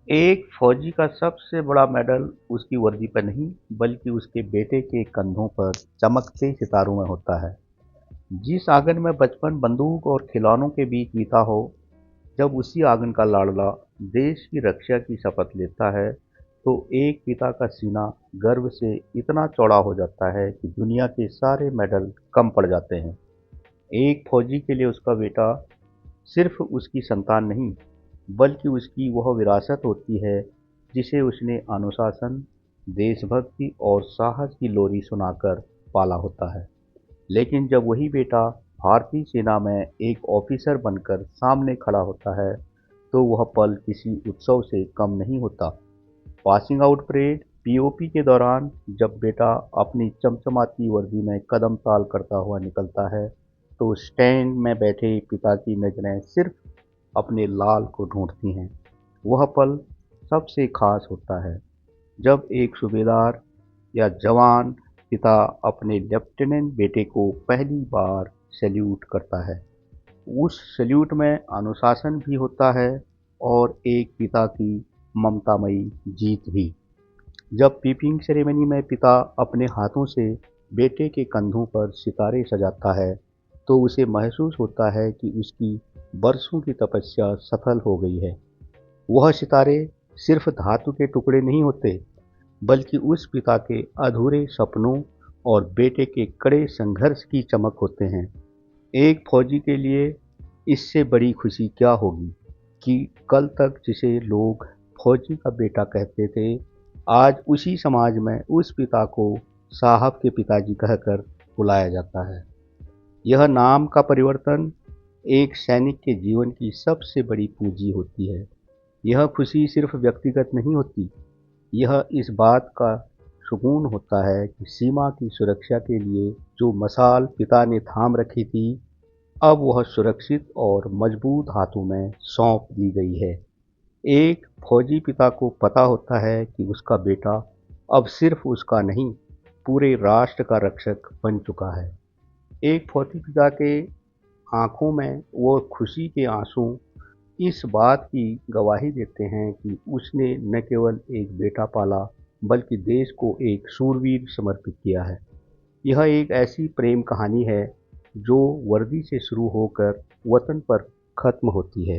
एक फौजी का सबसे बड़ा मेडल उसकी वर्दी पर नहीं, बल्कि उसके बेटे के कंधों पर चमकते सितारों में होता है। जिस आंगन में बचपन बंदूक और खिलौनों के बीच बीता हो, जब उसी आंगन का लाडला देश की रक्षा की शपथ लेता है, तो एक पिता का सीना गर्व से इतना चौड़ा हो जाता है कि दुनिया के सारे मेडल कम पड़ जाते हैं। एक फौजी के लिए उसका बेटा सिर्फ उसकी संतान नहीं, बल्कि उसकी वह विरासत होती है जिसे उसने अनुशासन, देशभक्ति और साहस की लोरी सुनाकर पाला होता है। लेकिन जब वही बेटा भारतीय सेना में एक ऑफिसर बनकर सामने खड़ा होता है, तो वह पल किसी उत्सव से कम नहीं होता। पासिंग आउट परेड पीओपी के दौरान जब बेटा अपनी चमचमाती वर्दी में कदम ताल करता हुआ निकलता है, तो स्टैंड में बैठे पिता की नजरें सिर्फ अपने लाल को ढूंढती हैं। वह पल सबसे खास होता है जब एक सूबेदार या जवान पिता अपने लेफ्टिनेंट बेटे को पहली बार सैल्यूट करता है। उस सैल्यूट में अनुशासन भी होता है और एक पिता की ममतामयी जीत भी। जब पीपिंग सेरेमनी में पिता अपने हाथों से बेटे के कंधों पर सितारे सजाता है, तो उसे महसूस होता है कि उसकी बरसों की तपस्या सफल हो गई है। वह सितारे सिर्फ धातु के टुकड़े नहीं होते, बल्कि उस पिता के अधूरे सपनों और बेटे के कड़े संघर्ष की चमक होते हैं। एक फौजी के लिए इससे बड़ी खुशी क्या होगी कि कल तक जिसे लोग फौजी का बेटा कहते थे, आज उसी समाज में उस पिता को साहब के पिताजी कहकर बुलाया जाता है। यह नाम का परिवर्तन एक सैनिक के जीवन की सबसे बड़ी पूंजी होती है। यह खुशी सिर्फ व्यक्तिगत नहीं होती, यह इस बात का सुकून होता है कि सीमा की सुरक्षा के लिए जो मशाल पिता ने थाम रखी थी, अब वह सुरक्षित और मजबूत हाथों में सौंप दी गई है। एक फौजी पिता को पता होता है कि उसका बेटा अब सिर्फ उसका नहीं, पूरे राष्ट्र का रक्षक बन चुका है। एक फौजी पिता के आंखों में वो खुशी के आंसू इस बात की गवाही देते हैं कि उसने न केवल एक बेटा पाला, बल्कि देश को एक शूरवीर समर्पित किया है। यह एक ऐसी प्रेम कहानी है जो वर्दी से शुरू होकर वतन पर खत्म होती है।